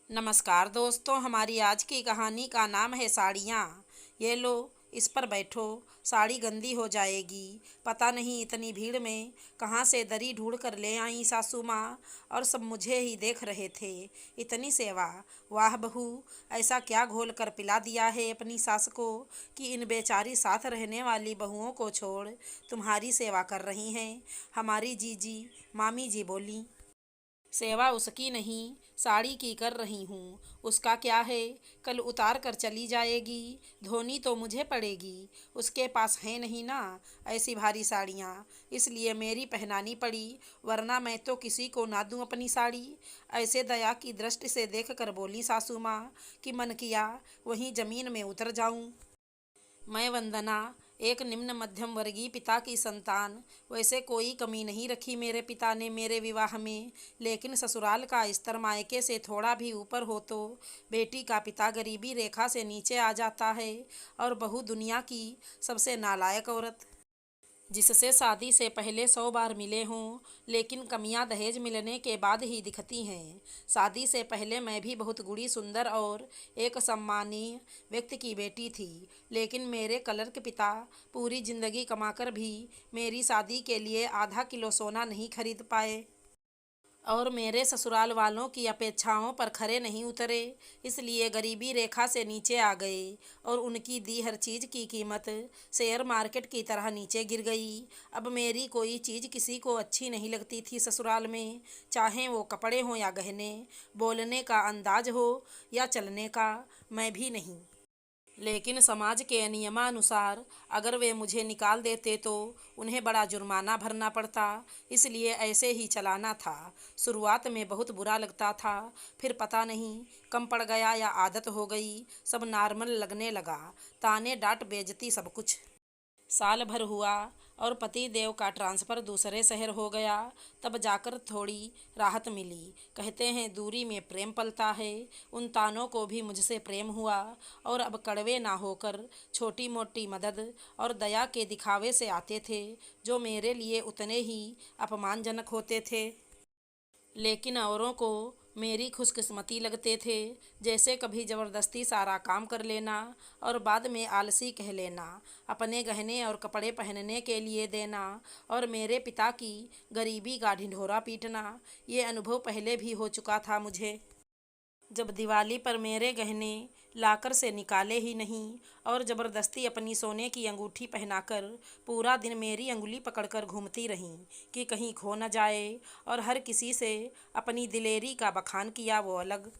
नमस्कार दोस्तों, हमारी आज की कहानी का नाम है साड़ियाँ। ये लो, इस पर बैठो। साड़ी गंदी हो जाएगी। पता नहीं इतनी भीड़ में कहाँ से दरी ढूंढ कर ले आई सासू माँ, और सब मुझे ही देख रहे थे। इतनी सेवा! वाह बहू, ऐसा क्या घोल कर पिला दिया है अपनी सास को कि इन बेचारी साथ रहने वाली बहुओं को छोड़ तुम्हारी सेवा कर रही हैं। हमारी जीजी मामी जी बोली। सेवा उसकी नहीं, साड़ी की कर रही हूँ। उसका क्या है, कल उतार कर चली जाएगी। धोनी तो मुझे पड़ेगी। उसके पास है नहीं ना ऐसी भारी साड़ियाँ, इसलिए मेरी पहनानी पड़ी, वरना मैं तो किसी को ना दूँ अपनी साड़ी। ऐसे दया की दृष्टि से देख कर बोली सासू माँ कि मन किया वहीं जमीन में उतर जाऊँ। मैं वंदना, एक निम्न मध्यम वर्गीय पिता की संतान। वैसे कोई कमी नहीं रखी मेरे पिता ने मेरे विवाह में, लेकिन ससुराल का स्तर मायके से थोड़ा भी ऊपर हो तो बेटी का पिता गरीबी रेखा से नीचे आ जाता है, और बहू दुनिया की सबसे नालायक औरत, जिससे शादी से पहले 100 बार मिले हों, लेकिन कमियां दहेज मिलने के बाद ही दिखती हैं। शादी से पहले मैं भी बहुत गुणी सुंदर और एक सम्मानीय व्यक्ति की बेटी थी, लेकिन मेरे कलर के पिता पूरी जिंदगी कमाकर भी मेरी शादी के लिए आधा किलो सोना नहीं खरीद पाए, और मेरे ससुराल वालों की अपेक्षाओं पर खरे नहीं उतरे, इसलिए गरीबी रेखा से नीचे आ गए, और उनकी दी हर चीज़ की कीमत शेयर मार्केट की तरह नीचे गिर गई। अब मेरी कोई चीज़ किसी को अच्छी नहीं लगती थी ससुराल में, चाहे वो कपड़े हों या गहने, बोलने का अंदाज हो या चलने का, मैं भी नहीं। लेकिन समाज के नियमानुसार अगर वे मुझे निकाल देते तो उन्हें बड़ा जुर्माना भरना पड़ता, इसलिए ऐसे ही चलाना था। शुरुआत में बहुत बुरा लगता था, फिर पता नहीं कम पड़ गया या आदत हो गई, सब नॉर्मल लगने लगा। ताने डांट बेइज्जती सब कुछ। साल भर हुआ और पति देव का ट्रांसफ़र दूसरे शहर हो गया, तब जाकर थोड़ी राहत मिली। कहते हैं दूरी में प्रेम पलता है, उन तानों को भी मुझसे प्रेम हुआ, और अब कड़वे ना होकर छोटी मोटी मदद और दया के दिखावे से आते थे, जो मेरे लिए उतने ही अपमानजनक होते थे। लेकिन औरों को मेरी खुशकिस्मती लगते थे, जैसे कभी ज़बरदस्ती सारा काम कर लेना और बाद में आलसी कह लेना, अपने गहने और कपड़े पहनने के लिए देना, और मेरे पिता की गरीबी का ढिंढोरा पीटना। ये अनुभव पहले भी हो चुका था मुझे, जब दिवाली पर मेरे गहने लाकर से निकाले ही नहीं, और ज़बरदस्ती अपनी सोने की अंगूठी पहनाकर पूरा दिन मेरी अंगुली पकड़कर घूमती रहीं कि कहीं खो न जाए, और हर किसी से अपनी दिलेरी का बखान किया वो अलग।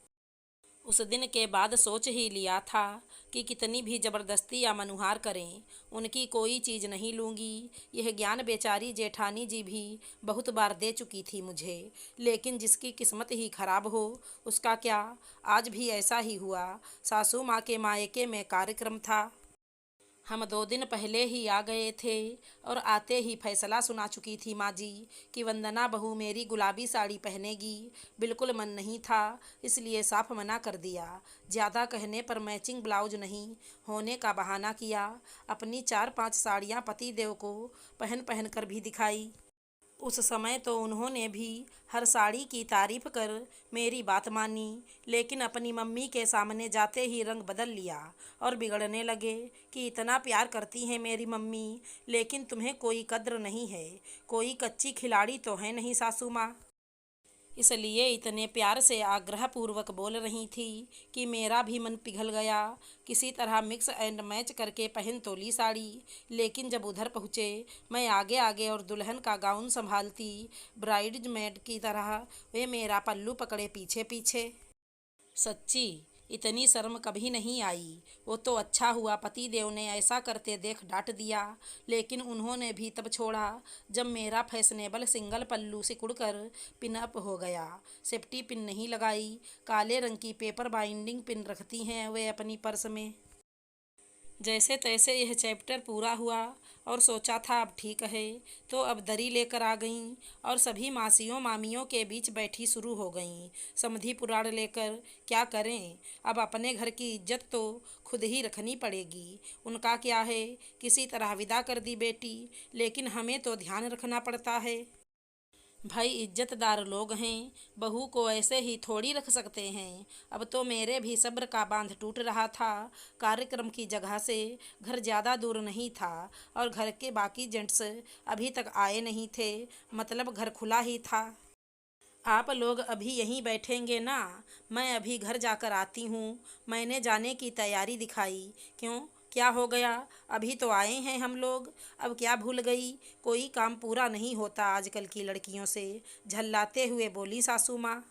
उस दिन के बाद सोच ही लिया था कि कितनी भी ज़बरदस्ती या मनुहार करें, उनकी कोई चीज़ नहीं लूँगी। यह ज्ञान बेचारी जेठानी जी भी बहुत बार दे चुकी थी मुझे, लेकिन जिसकी किस्मत ही खराब हो उसका क्या। आज भी ऐसा ही हुआ। सासू माँ के मायके में कार्यक्रम था। हम 2 दिन पहले ही आ गए थे, और आते ही फैसला सुना चुकी थी माँ जी कि वंदना बहू मेरी गुलाबी साड़ी पहनेगी। बिल्कुल मन नहीं था, इसलिए साफ मना कर दिया। ज़्यादा कहने पर मैचिंग ब्लाउज नहीं होने का बहाना किया। अपनी 4-5 साड़ियाँ पति देव को पहन पहन कर भी दिखाई। उस समय तो उन्होंने भी हर साड़ी की तारीफ कर मेरी बात मानी, लेकिन अपनी मम्मी के सामने जाते ही रंग बदल लिया और बिगड़ने लगे कि इतना प्यार करती हैं मेरी मम्मी, लेकिन तुम्हें कोई कद्र नहीं है, कोई कच्ची खिलाड़ी तो है नहीं सासू माँ। इसलिए इतने प्यार से आग्रहपूर्वक बोल रही थी कि मेरा भी मन पिघल गया। किसी तरह मिक्स एंड मैच करके पहन तो ली साड़ी, लेकिन जब उधर पहुँचे, मैं आगे आगे और दुल्हन का गाउन संभालती ब्राइडमेड की तरह, वे मेरा पल्लू पकड़े पीछे पीछे। सच्ची इतनी शर्म कभी नहीं आई। वो तो अच्छा हुआ पति देव ने ऐसा करते देख डांट दिया, लेकिन उन्होंने भी तब छोड़ा जब मेरा फैशनेबल सिंगल पल्लू सिकुड़ कर पिन अप हो गया। सेफ्टी पिन नहीं लगाई, काले रंग की पेपर बाइंडिंग पिन रखती हैं वे अपनी पर्स में। जैसे तैसे यह चैप्टर पूरा हुआ, और सोचा था अब ठीक है, तो अब दरी लेकर आ गईं और सभी मासियों मामियों के बीच बैठी शुरू हो गईं समधी पुराण लेकर। क्या करें, अब अपने घर की इज्जत तो खुद ही रखनी पड़ेगी। उनका क्या है, किसी तरह विदा कर दी बेटी, लेकिन हमें तो ध्यान रखना पड़ता है। भाई इज्जतदार लोग हैं, बहू को ऐसे ही थोड़ी रख सकते हैं। अब तो मेरे भी सब्र का बांध टूट रहा था। कार्यक्रम की जगह से घर ज़्यादा दूर नहीं था और घर के बाकी जेंट्स अभी तक आए नहीं थे, मतलब घर खुला ही था। आप लोग अभी यहीं बैठेंगे ना? मैं अभी घर जाकर आती हूँ। मैंने जाने की तैयारी दिखाई। क्यों, क्या हो गया? अभी तो आए हैं हम लोग, अब क्या भूल गई? कोई काम पूरा नहीं होता आजकल की लड़कियों से, झल्लाते हुए बोली सासू माँ।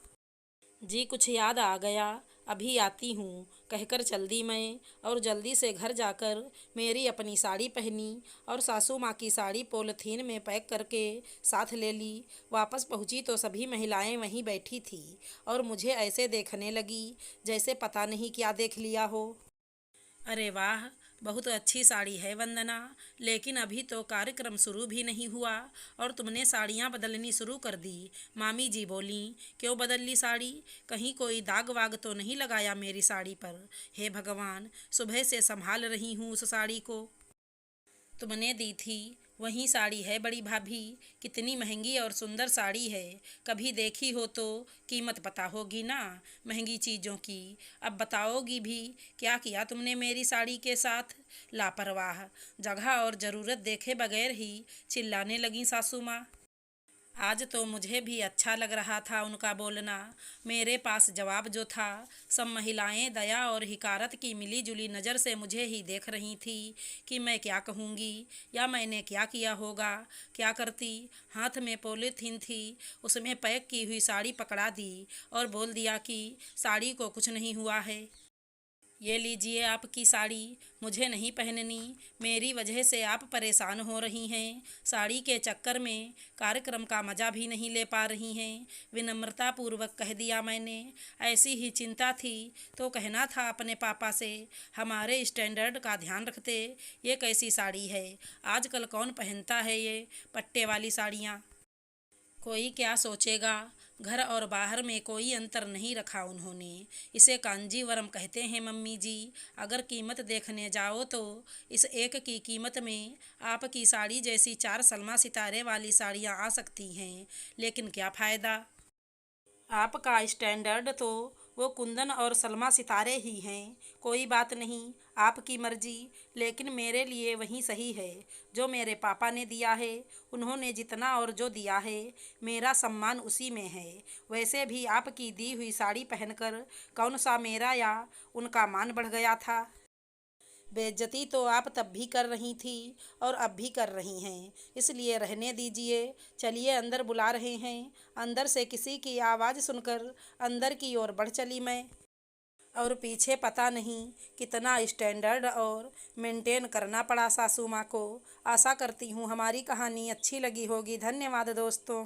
जी कुछ याद आ गया, अभी आती हूँ कहकर चल दी मैं और जल्दी से घर जाकर मेरी अपनी साड़ी पहनी और सासू माँ की साड़ी पॉलीथीन में पैक करके साथ ले ली। वापस पहुँची तो सभी महिलाएं वहीं बैठी थी और मुझे ऐसे देखने लगी जैसे पता नहीं क्या देख लिया हो। अरे वाह, बहुत अच्छी साड़ी है वंदना, लेकिन अभी तो कार्यक्रम शुरू भी नहीं हुआ और तुमने साड़ियाँ बदलनी शुरू कर दी। मामी जी बोली, क्यों बदल ली साड़ी? कहीं कोई दाग वाग तो नहीं लगाया मेरी साड़ी पर? हे भगवान, सुबह से संभाल रही हूँ उस साड़ी को। तुमने दी थी वही साड़ी है बड़ी भाभी, कितनी महंगी और सुंदर साड़ी है। कभी देखी हो तो कीमत पता होगी ना महंगी चीज़ों की। अब बताओगी भी, क्या किया तुमने मेरी साड़ी के साथ? लापरवाह, जगह और ज़रूरत देखे बगैर ही चिल्लाने लगी सासू माँ। आज तो मुझे भी अच्छा लग रहा था उनका बोलना। मेरे पास जवाब जो था, सब महिलाएं दया और हिकारत की मिली जुली नज़र से मुझे ही देख रही थी कि मैं क्या कहूँगी या मैंने क्या किया होगा। क्या करती? हाथ में पॉलीथीन थी, उसमें पैक की हुई साड़ी पकड़ा दी और बोल दिया कि साड़ी को कुछ नहीं हुआ है। ये लीजिए आपकी साड़ी, मुझे नहीं पहननी। मेरी वजह से आप परेशान हो रही हैं। साड़ी के चक्कर में कार्यक्रम का मज़ा भी नहीं ले पा रही हैं। विनम्रतापूर्वक कह दिया मैंने। ऐसी ही चिंता थी तो कहना था अपने पापा से, हमारे स्टैंडर्ड का ध्यान रखते। ये कैसी साड़ी है? आजकल कौन पहनता है ये पट्टे वाली साड़ियाँ? कोई क्या सोचेगा? घर और बाहर में कोई अंतर नहीं रखा उन्होंने। इसे कांजीवरम कहते हैं मम्मी जी। अगर कीमत देखने जाओ तो इस एक की कीमत में आपकी साड़ी जैसी 4 सलमा सितारे वाली साड़ियाँ आ सकती हैं, लेकिन क्या फ़ायदा? आपका स्टैंडर्ड तो वो कुंदन और सलमा सितारे ही हैं। कोई बात नहीं, आपकी मर्जी, लेकिन मेरे लिए वही सही है जो मेरे पापा ने दिया है। उन्होंने जितना और जो दिया है, मेरा सम्मान उसी में है। वैसे भी आपकी दी हुई साड़ी पहनकर कौन सा मेरा या उनका मान बढ़ गया था? बेइज्जती तो आप तब भी कर रही थी और अब भी कर रही हैं, इसलिए रहने दीजिए। चलिए अंदर बुला रहे हैं। अंदर से किसी की आवाज़ सुनकर अंदर की ओर बढ़ चली मैं, और पीछे पता नहीं कितना स्टैंडर्ड और मेंटेन करना पड़ा सासू माँ को। आशा करती हूँ हमारी कहानी अच्छी लगी होगी। धन्यवाद दोस्तों।